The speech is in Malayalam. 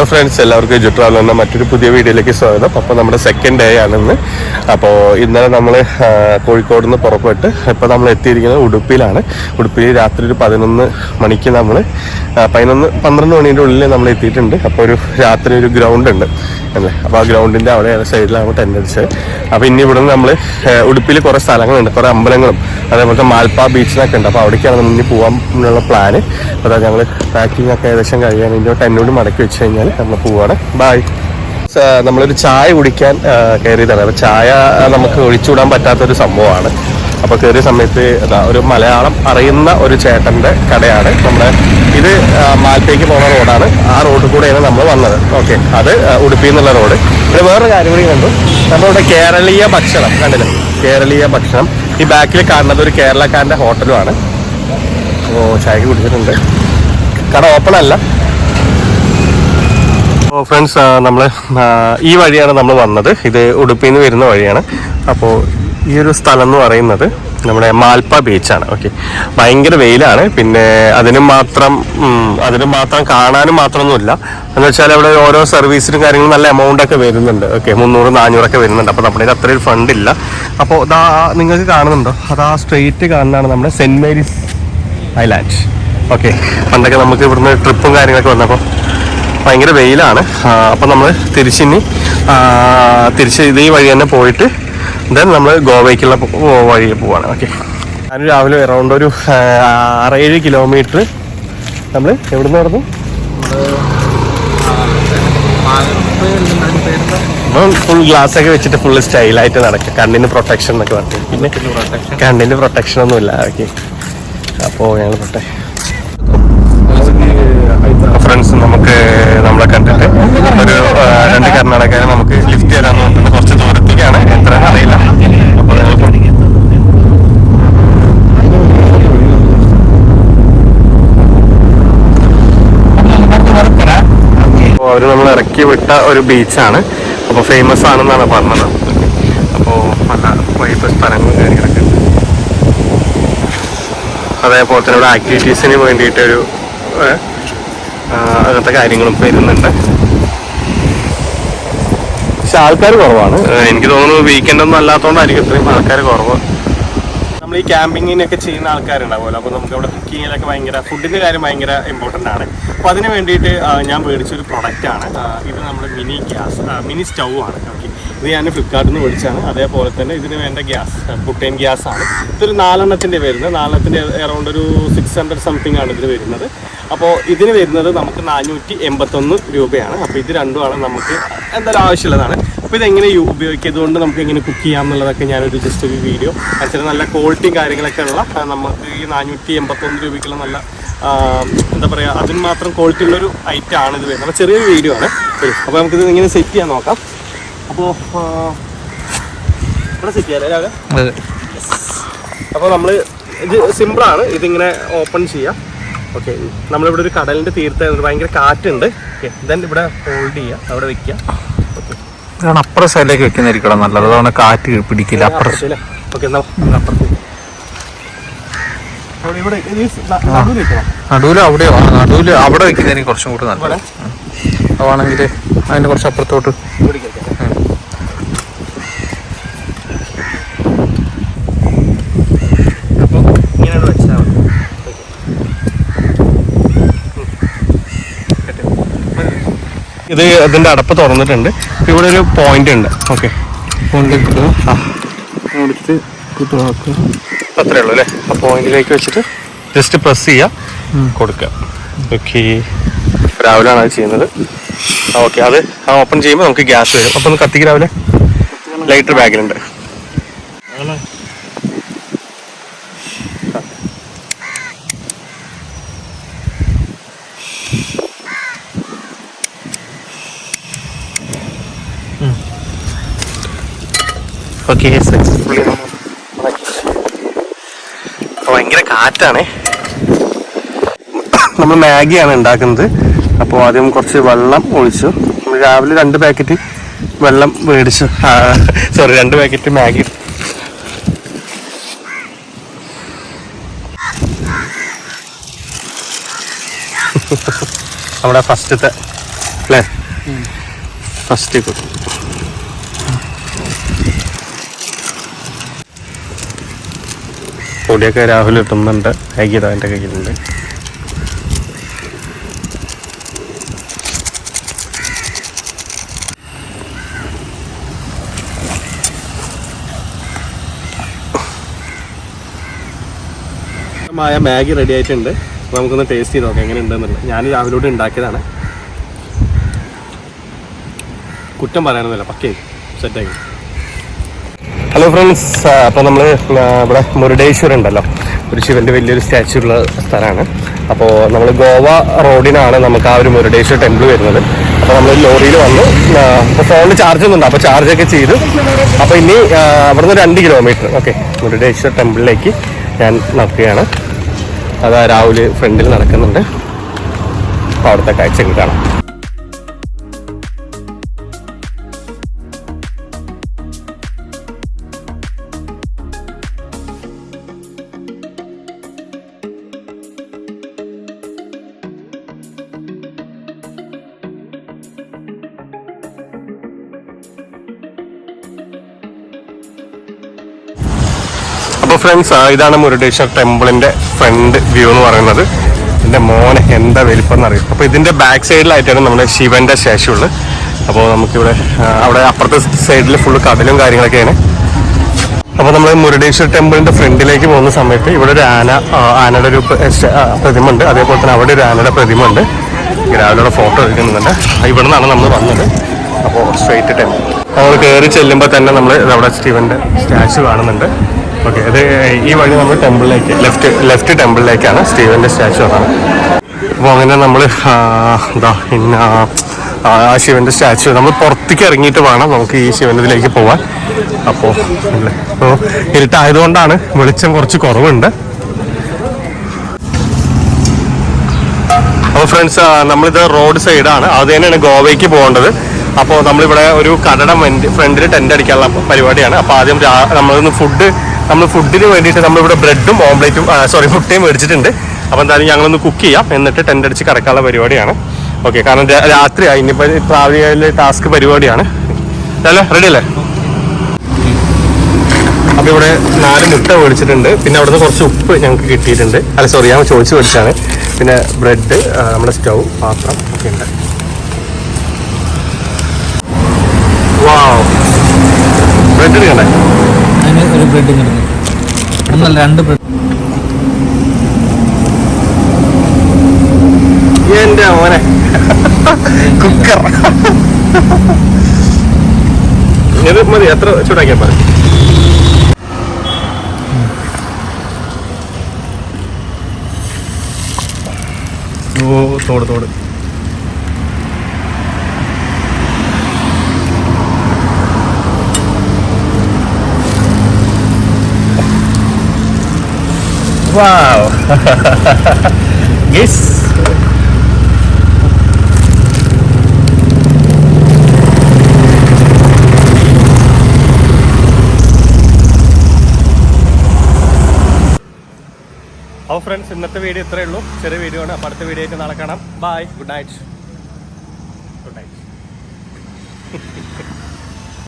ഫ്രണ്ട്സ്, എല്ലാവർക്കും എജു ട്രാവൽ എന്ന മറ്റൊരു പുതിയ വീഡിയോയിലേക്ക് സ്വാഗതം. അപ്പോൾ നമ്മുടെ സെക്കൻഡ് ഡേ ആണെന്ന്. അപ്പോൾ ഇന്നലെ നമ്മൾ കോഴിക്കോട് നിന്ന് പുറപ്പെട്ട് ഇപ്പോൾ നമ്മൾ എത്തിയിരിക്കുന്നത് ഉടുപ്പിയിലാണ്. ഉടുപ്പിയിൽ രാത്രി ഒരു 11 മണിക്ക് നമ്മൾ 12 മണീൻ്റെ ഉള്ളിൽ നമ്മൾ എത്തിയിട്ടുണ്ട്. അപ്പോൾ രാത്രി ഒരു ഗ്രൗണ്ട് ഉണ്ട് അല്ലേ. അപ്പോൾ ആ ഗ്രൗണ്ടിൻ്റെ അവിടെ സൈഡിലാണ് ടെൻ്റ് അടിച്ചത്. അപ്പോൾ ഇനി ഇവിടെ നിന്ന് നമ്മൾ ഉടുപ്പിയിൽ കുറേ സ്ഥലങ്ങളുണ്ട്, കുറേ അമ്പലങ്ങളും അതേപോലത്തെ മാൽപ്പ ബീച്ചിലൊക്കെ ഉണ്ട്. അപ്പോൾ അവിടേക്കാണ് നമ്മൾ ഇനി പോകാനുള്ള പ്ലാന്. അപ്പോൾ ഞങ്ങൾ പാക്കിംഗ് ഒക്കെ ഏകദേശം കഴിയാൻ ഇതിൻ്റെ ടെന്നോട് മടക്കി വെച്ച് കഴിഞ്ഞാൽ നമ്മൾ പോവാണ്. ബായ്. നമ്മളൊരു ചായ കുടിക്കാൻ കയറിയതാണ്. അപ്പോൾ ചായ നമുക്ക് ഒഴിച്ചുവിടാൻ പറ്റാത്തൊരു സംഭവമാണ്. അപ്പോൾ കയറിയ സമയത്ത് ഒരു മലയാളം അറിയുന്ന ഒരു ചേട്ടൻ്റെ കടയാണ്. ഇത് മാൽപ്പയ്ക്ക് പോകുന്ന റോഡാണ്. ആ റോഡിൽ കൂടെയാണ് നമ്മൾ വന്നത്. ഓക്കെ, അത് ഉടുപ്പി എന്നുള്ള റോഡ്. പിന്നെ വേറൊരു കാര്യം കൂടി കണ്ടു. നമ്മളിവിടെ കേരളീയ ഭക്ഷണം കണ്ടില്ലേ, കേരളീയ ഭക്ഷണം. ഈ ബാക്കിൽ കാണുന്നത് ഒരു കേരളക്കാരൻ്റെ ഹോട്ടലുമാണ്. അപ്പോൾ ചായക്ക് കുടിച്ചിട്ടുണ്ട്. കട ഓപ്പൺ അല്ല. അപ്പോൾ ഫ്രണ്ട്സ്, നമ്മൾ ഈ വഴിയാണ് നമ്മൾ വന്നത്. ഇത് ഉടുപ്പിയിൽ നിന്ന് വരുന്ന വഴിയാണ്. അപ്പോൾ ഈ ഒരു സ്ഥലം എന്ന് പറയുന്നത് നമ്മുടെ മാൽപ്പ ബീച്ചാണ്. ഓക്കെ, ഭയങ്കര വെയിലാണ്. പിന്നെ അതിന് മാത്രം കാണാനും മാത്രമൊന്നുമില്ല. എന്ന് വെച്ചാൽ അവിടെ ഓരോ സർവീസിനും കാര്യങ്ങളും നല്ല എമൗണ്ട് ഒക്കെ വരുന്നുണ്ട്. ഓക്കെ, 300-400 വരുന്നുണ്ട്. അപ്പോൾ നമ്മുടെ അത്രയും ഫണ്ട് ഇല്ല. അപ്പോൾ ഇതാ നിങ്ങൾക്ക് കാണുന്നുണ്ടോ, അതാ സ്ട്രെയിറ്റ് കാണുന്നതാണ് നമ്മുടെ സെൻറ്റ് മേരീസ് ഐലാൻഡ്. ഓക്കെ, പണ്ടൊക്കെ നമുക്ക് ഇവിടുന്ന് ട്രിപ്പും കാര്യങ്ങളൊക്കെ വന്നപ്പോൾ ഭയങ്കര വെയിലാണ്. അപ്പം നമ്മൾ തിരിച്ച് ഇതേ വഴി തന്നെ പോയിട്ട് ദെൻ നമ്മൾ ഗോവയ്ക്കുള്ള വഴി പോവാണ്. ഓക്കെ, ഞാൻ രാവിലെ അറൗണ്ട് ഒരു 6-7 കിലോമീറ്റർ നമ്മൾ എവിടെ നിന്ന് നടന്നു. അപ്പം ഫുൾ ഗ്ലാസ് ഒക്കെ വെച്ചിട്ട് ഫുൾ സ്റ്റൈലായിട്ട് നടക്കുക. കണ്ണിന് പ്രൊട്ടക്ഷൻ എന്നൊക്കെ പറഞ്ഞു. പിന്നെ കണ്ണിന് പ്രൊട്ടക്ഷൻ ഒന്നുമില്ല. ഓക്കെ, അപ്പോൾ ഞങ്ങൾ ഫ്രണ്ട്സ് നമുക്ക് നമ്മളെ കണ്ടിട്ട് ഒരു 2 കർണാടകക്കാരെ നമുക്ക് ലിഫ്റ്റ് തരാമെന്ന് പറഞ്ഞിട്ടുണ്ട്. കുറച്ച് ദൂരത്തേക്കാണ്, എത്രയെന്ന് അറിയില്ല. അപ്പോൾ അവർ നമ്മൾ ഇറക്കി വിട്ട ഒരു ബീച്ചാണ്. അപ്പോൾ ഫേമസ് ആണെന്നാണ് പറഞ്ഞത്. അപ്പോൾ നല്ല വൈബ് സ്ഥലങ്ങളും കാര്യങ്ങളൊക്കെ ഉണ്ട്. അതേപോലെ തന്നെ ഇവിടെ ആക്ടിവിറ്റീസിന് വേണ്ടിയിട്ടൊരു അങ്ങനത്തെ കാര്യങ്ങളും വരുന്നുണ്ട്. പക്ഷെ ആൾക്കാർ കുറവാണ്. എനിക്ക് തോന്നുന്നു വീക്കെൻഡ് ഒന്നും അല്ലാത്തതുകൊണ്ടായിരിക്കും ഇത്രയും ആൾക്കാർ കുറവ്. നമ്മൾ ഈ ക്യാമ്പിങ്ങിനൊക്കെ ചെയ്യുന്ന ആൾക്കാരുണ്ടാവുമല്ലോ. അപ്പോൾ നമുക്ക് അവിടെ കുക്കിങ്ങിലൊക്കെ ഫുഡിൻ്റെ കാര്യം ഭയങ്കര ഇമ്പോർട്ടൻ്റ് ആണ്. അപ്പോൾ അതിന് വേണ്ടിയിട്ട് ഞാൻ മേടിച്ചൊരു പ്രൊഡക്റ്റാണ് ഇത്. നമ്മുടെ മിനി സ്റ്റൗ ആണ്. ഓക്കെ, ഇത് ഞാൻ ഫ്ലിപ്കാർട്ടിൽ നിന്ന് മേടിച്ചാണ്. അതേപോലെ തന്നെ ഇതിന് വേണ്ട ഗ്യാസ് ബുട്ടേൻ ഗ്യാസ് ആണ്. ഇതൊരു 4 വരുന്നത്. 4 അറൗണ്ട് ഒരു 600 സംതിങ് ആണ് ഇതിന് വരുന്നത്. അപ്പോൾ ഇതിന് വരുന്നത് നമുക്ക് 481 രൂപയാണ്. അപ്പോൾ ഇത് രണ്ടുമാണ് നമുക്ക് എന്തായാലും ആവശ്യമുള്ളതാണ്. അപ്പോൾ ഇതെങ്ങനെ ഉപയോഗിക്കുക, ഇതുകൊണ്ട് നമുക്ക് എങ്ങനെ കുക്ക് ചെയ്യാം എന്നുള്ളതൊക്കെ ഞാനൊരു ജസ്റ്റ് ഒരു വീഡിയോ അച്ഛന് നല്ല ക്വാളിറ്റിയും കാര്യങ്ങളൊക്കെ ഉള്ള നമുക്ക് ഈ 481 രൂപയ്ക്കുള്ള നല്ല എന്താ പറയുക, അതിന് മാത്രം ക്വാളിറ്റി ഉള്ളൊരു ഐറ്റം ആണ് ഇത് വരുന്നത്. അപ്പോൾ ചെറിയൊരു വീഡിയോ ആണ്. അപ്പോൾ നമുക്കിത് ഇങ്ങനെ സെറ്റ് ചെയ്യാൻ നോക്കാം. അപ്പോൾ ഇവിടെ സെറ്റ് ചെയ്യാം രാവിലെ. അപ്പോൾ നമ്മൾ ഇത് സിമ്പിളാണ്. ഇതിങ്ങനെ ഓപ്പൺ ചെയ്യാം. ഓക്കെ, നമ്മളിവിടെ ഒരു കടലിൻ്റെ തീരത്ത് ഭയങ്കര കാറ്റുണ്ട്. ഓക്കെ, ദെൻ ഇവിടെ ഹോൾഡ് ചെയ്യുക, അവിടെ വെക്കുക. ഓക്കെ, ഇതാണ് അപ്പുറ സൈഡിലേക്ക് വെക്കുന്നതായിരിക്കണം നല്ലത്. അതാണ് കാറ്റ് പിടിക്കില്ല. അപ്പുറത്ത് ഓക്കെ, അപ്പുറത്ത് നടുവില് അവിടെയോ, നടുവില് അവിടെ വെക്കുന്നതായിരിക്കും കുറച്ചും കൂടി നല്ലത്. അതാണെങ്കിൽ അതിൻ്റെ കുറച്ച് അപ്പുറത്തോട്ട് ഇത് ഇതിൻ്റെ അടപ്പ് തുറന്നിട്ടുണ്ട്. ഇവിടെ ഒരു പോയിന്റ് ഉണ്ട്. ഓക്കെ, അത്രേ ഉള്ളൂ അല്ലേ. ആ പോയിന്റിലേക്ക് വെച്ചിട്ട് ജസ്റ്റ് പ്രസ് ചെയ്യുക, കൊടുക്കുക. ഓക്കെ, രാവിലെയാണ് അത് ചെയ്യുന്നത്. ഓക്കെ, അത് ഓപ്പൺ ചെയ്യുമ്പോൾ നമുക്ക് ഗ്യാസ് വരും. അപ്പോൾ ഒന്ന് കത്തിക്ക് രാവിലെ. ലൈറ്റർ ബാഗിലുണ്ട്. ഓക്കെ, സക്സസ്ഫുള്ളി ഭയങ്കര കാറ്റാണ്. നമ്മൾ മാഗിയാണ് ഉണ്ടാക്കുന്നത്. അപ്പോൾ ആദ്യം കുറച്ച് വെള്ളം ഒഴിച്ചു. നമ്മൾ രാവിലെ 2 പാക്കറ്റ് വെള്ളം മേടിച്ചു. 2 പാക്കറ്റ് മാഗി. നമ്മുടെ ഫസ്റ്റത്തെ അല്ലേ? ഫസ്റ്റ് പൊടിയൊക്കെ രാഹുൽ ഇട്ടുന്നുണ്ട്. കൈകിതാ എൻ്റെ കയ്യിലുണ്ട്. മാഗി റെഡി ആയിട്ടുണ്ട്. അപ്പോൾ നമുക്കൊന്ന് ടേസ്റ്റ് ചെയ്ത് നോക്കാം എങ്ങനെ ഉണ്ടെന്നുള്ളത്. ഞാൻ രാവിലോട്ട് ഉണ്ടാക്കിയതാണ്. കുറ്റം പറയാനൊന്നുമില്ല, പക്കേ സെറ്റാക്കി. ഹലോ ഫ്രണ്ട്സ്, അപ്പോൾ നമ്മൾ ഇവിടെ മുരുടേശ്വരം ഉണ്ടല്ലോ, ഒരു ശിവൻ്റെ വലിയൊരു സ്റ്റാച്ചു ഉള്ള സ്ഥലമാണ്. അപ്പോൾ നമ്മൾ ഗോവ റോഡിനാണ് നമുക്ക് ആ ഒരു മുരുടേശ്വർ ടെമ്പിൾ വരുന്നത്. അപ്പോൾ നമ്മൾ ലോറിയിൽ വന്നു. അപ്പോൾ ഫോണിൽ ചാർജ് ഒന്നുണ്ട്, അപ്പോൾ ചാർജൊക്കെ ചെയ്തു. അപ്പോൾ ഇനി അവിടെ നിന്ന് 2 കിലോമീറ്റർ ഓക്കെ മുരുടേശ്വർ ടെമ്പിളിലേക്ക് ഞാൻ നടക്കുകയാണ്. അതാ രാവിലെ ഫ്രണ്ടിൽ നടക്കുന്നുണ്ട്. അപ്പോൾ അവിടുത്തെ കാഴ്ചകൾ കാണാം. അപ്പോൾ ഫ്രണ്ട്സ്, ഇതാണ് മുരുടേശ്വർ ടെമ്പിളിൻ്റെ ഫ്രണ്ട് വ്യൂ എന്ന് പറയുന്നത്. എൻ്റെ മോനെ എന്താ വലിപ്പം എന്നറിയും. അപ്പോൾ ഇതിൻ്റെ ബാക്ക് സൈഡിലായിട്ടാണ് നമ്മുടെ ശിവൻ്റെ സ്റ്റാച്ചു ഉള്ളത്. അപ്പോൾ നമുക്കിവിടെ അവിടെ അപ്പുറത്തെ സൈഡിൽ ഫുള്ള് കടലും കാര്യങ്ങളൊക്കെയാണ്. അപ്പോൾ നമ്മൾ മുരുടേശ്വർ ടെമ്പിളിൻ്റെ ഫ്രണ്ടിലേക്ക് പോകുന്ന സമയത്ത് ഇവിടെ ഒരു ആനയുടെ ഒരു പ്രതിമ ഉണ്ട്. അതേപോലെ തന്നെ അവിടെ ഒരു ആനയുടെ പ്രതിമ ഉണ്ട്. രാവിലെ ഫോട്ടോ എടുക്കുന്നുണ്ട്. ഇവിടെ നിന്നാണ് നമ്മൾ വന്നത്. അപ്പോൾ സ്ട്രെയിറ്റ് ടെമ്പിൾ നമ്മൾ കയറി ചെല്ലുമ്പോൾ തന്നെ നമ്മൾ അവിടെ ശിവൻ്റെ സ്റ്റാച്ചു കാണുന്നുണ്ട്. ഓക്കെ, അത് ഈ വഴി നമ്മൾ ടെമ്പിളിലേക്ക് ലെഫ്റ്റ് ടെമ്പിളിലേക്കാണ് സ്റ്റീവൻ്റെ സ്റ്റാച്ചു അതാണ്. അപ്പോൾ അങ്ങനെ നമ്മൾ എന്താ പിന്നെ ആ ശിവൻ്റെ സ്റ്റാച്ചു നമ്മൾ പുറത്തേക്ക് ഇറങ്ങിയിട്ട് വേണം നമുക്ക് ഈ ശിവൻ്റെ ഇതിലേക്ക് പോകാൻ. അപ്പോൾ ഇരുട്ടായതുകൊണ്ടാണ് വെളിച്ചം കുറച്ച് കുറവുണ്ട്. അപ്പോൾ ഫ്രണ്ട്സ്, നമ്മളിത് റോഡ് സൈഡാണ്, അത് തന്നെയാണ് ഗോവയ്ക്ക് പോകേണ്ടത്. അപ്പോൾ നമ്മളിവിടെ ഒരു കടയുടെ ഫ്രണ്ടിൽ ടെൻ്റ് അടിക്കാനുള്ള പരിപാടിയാണ്. അപ്പോൾ ആദ്യം നമ്മൾ ഫുഡിന് വേണ്ടിയിട്ട് നമ്മളിവിടെ ബ്രെഡും ഓംലേറ്റും മുട്ടയും മേടിച്ചിട്ടുണ്ട്. അപ്പോൾ എന്തായാലും ഞങ്ങളൊന്ന് കുക്ക് ചെയ്യാം, എന്നിട്ട് ടെൻ്റ് അടിച്ച് കിടക്കാനുള്ള പരിപാടിയാണ്. ഓക്കെ, കാരണം രാത്രിയായി, ഇനിയിപ്പോൾ ട്രാവൽ ടാസ്ക് പരിപാടിയാണ്. അല്ലേ, റെഡി അല്ലേ? അപ്പോൾ ഇവിടെ 4 മുട്ട മേടിച്ചിട്ടുണ്ട്. പിന്നെ അവിടെ നിന്ന് കുറച്ച് ഉപ്പ് ഞങ്ങൾക്ക് കിട്ടിയിട്ടുണ്ട്. ഞാൻ ചോദിച്ച് മേടിച്ചാണ്. പിന്നെ ബ്രെഡ്, നമ്മുടെ സ്റ്റൗ, പാത്രം ഒക്കെ ഉണ്ട്. വാവ്, ബ്രെഡ് എടുക്കണ്ടേ? ഒരു ബ്രെഡ് ഒന്നല്ല 2 ബ്രെഡ്. എന്റെ മോനെ കുക്കർ ഇത് മതി. എത്ര ചൂടാക്കിയാൽ പറ. തോട് wow yes. അപ്പോൾ ഫ്രണ്ട്സ്, ഇന്നത്തെ വീഡിയോ ഇത്രയേ ഉള്ളൂ. ചെറിയ വീഡിയോ ആണ്. അപ്പോൾ അടുത്ത വീഡിയോ ആയിട്ട് നാളെ കാണാം. Bye, good night.